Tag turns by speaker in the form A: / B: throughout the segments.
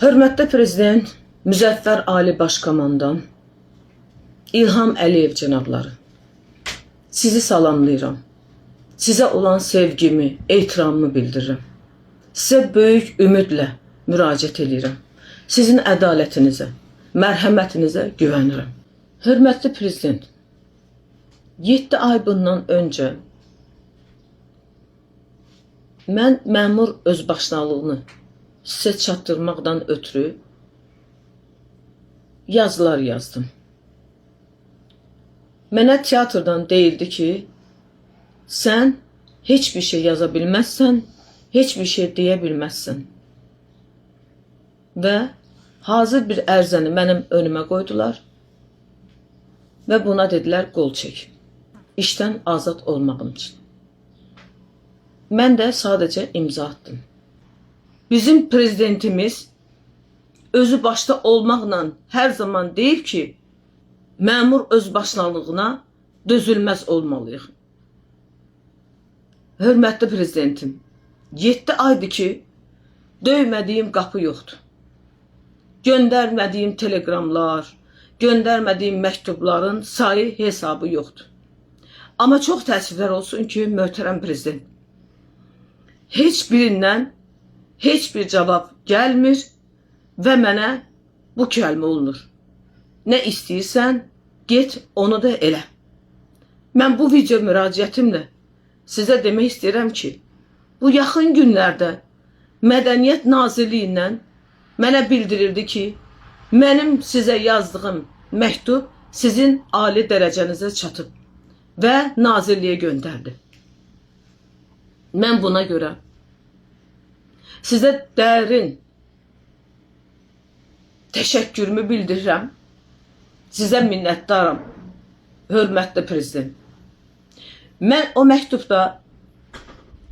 A: Hörmətli Prezident Müzəffər Ali Başkomandan İlham Əliyev cənabları, sizi salamlayıram. Sizə olan sevgimi, ehtiramımı bildirirəm. Sizə böyük ümidlə müraciət edirəm. Sizin ədalətinizə, mərhəmətinizə güvənirəm. Hörmətli Prezident, 7 ay bundan öncə mən məmur özbaşınalığını sizə çatdırmaqdan ötürü yazılar yazdım. Mənə teatrdan deyildi ki, sən heç bir şey yaza bilməzsən, heç bir şey deyə bilməzsən. Və hazır bir ərizəni mənim önümə qoydular və buna dedilər qol çək. İşdən azad olmağım üçün. Mən də sadəcə imza atdım. Bizim prezidentimiz özü başda olmaqla hər zaman deyir ki, məmur özbaşınalığına dözülməz olmalıyıq. Hörmətli prezidentim, 7 aydır ki, döymədiyim qapı yoxdur. Göndərmədiyim telegramlar, göndərmədiyim məktubların sayı hesabı yoxdur. Amma çox təəssüflər olsun ki, möhtərəm prezident, heç birindən heç bir cavab gəlmir və mənə bu kəlmə olunur. Nə istəyirsən, get onu da elə. Mən bu video müraciətimlə sizə demək istəyirəm ki, bu yaxın günlərdə Mədəniyyət Nazirliyindən mənə bildirildi ki, mənim sizə yazdığım məktub sizin ali dərəcənizə çatıb və nazirliyə göndərdi. Mən buna görə sizə dərin təşəkkürümü bildirirəm. Sizə minnətdaram, hörmətli prezident. Mən o məktubda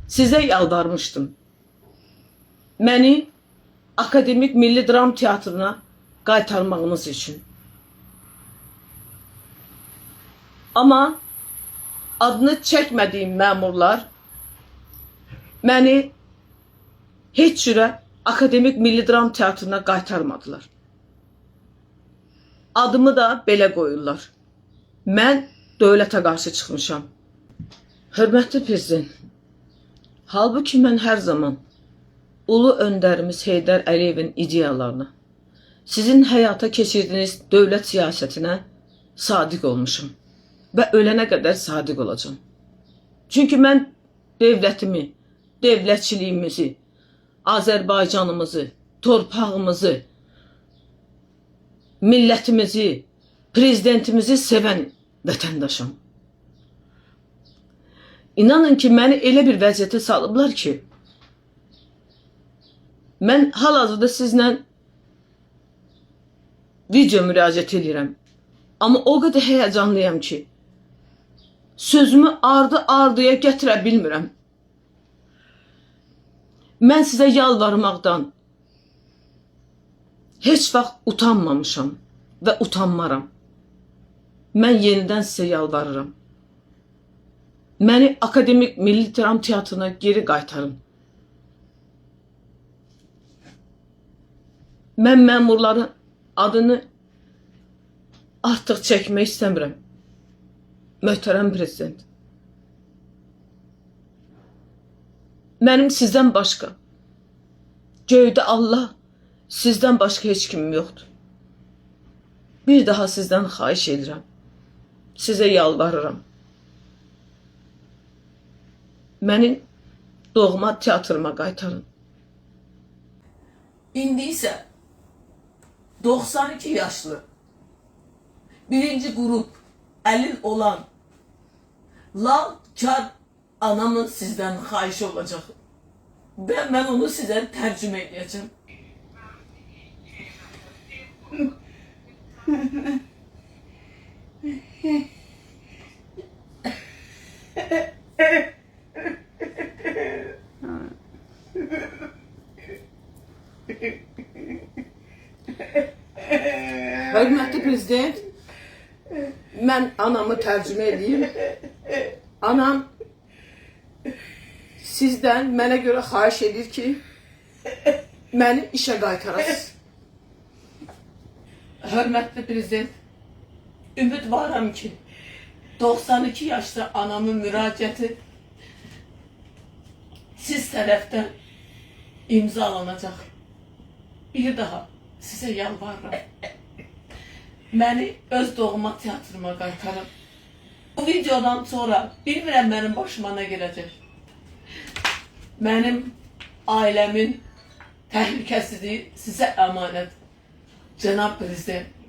A: sizə yalvarmışdım. Məni Akademik Milli Dram Teatrına qaytarmağınız üçün. Amma adını çəkmədiyim məmurlar məni heç cürə Akademik Milli Dram Teatrına qaytarmadılar. Adımı da belə qoyurlar. Mən dövlətə qarşı çıxmışam. Hörmətli prezident, halbuki mən hər zaman ulu öndərimiz Heydər Əliyevin ideyalarına, sizin həyata keçirdiyiniz dövlət siyasətinə sadiq olmuşum və ölənə qədər sadiq olacağım. Çünki mən dövlətimi, dövlətçiliyimizi, Azərbaycanımızı, torpağımızı, millətimizi, prezidentimizi sevən vətəndaşım. İnanın ki, məni elə bir vəziyyətə salıblar ki, mən hal-hazırda sizlə video müraciət edirəm. Amma o qədər həyəcanlıyam ki, sözümü ardı-ardıya gətirə bilmirəm. Mən sizə yalvarmaqdan heç vaxt utanmamışam və utanmaram. Mən yenidən sizə yalvarıram. Məni Akademik Milli Dram Teatrına geri qaytarın. Mən məmurların adını artıq çəkmək istəmirəm. Möhtərəm prezident. Mənim sizdən başqa, göydə Allah, sizdən başqa heç kimim yoxdur. Bir daha sizdən xahiş edirəm. Sizə yalvarıram. Məni doğma teatrıma qaytarın. İndi isə 92 yaşlı, birinci qrup əlil olan Lal Kar anamın sizdən xahişi olacaq. Və mən onu sizə tərcümə edəcəm. Hörmətli prezident, mən anamı tərcümə edeyim. Anam sizdən mənə görə xahiş edir ki, məni işə qaytarasınız.
B: Hörmətli prezident, ümidvaram ki 92 yaşlı anamın müraciəti siz tərəfdən imzalanacaq. Bir daha sizə yalvarıram. Məni öz doğma teatrıma qaytarın. Bu videodan sonra bilmirəm mənim başıma nə gələcək. Mənim ailəmin təhlükəsizliyi sizə əmanət. Cənab prezident.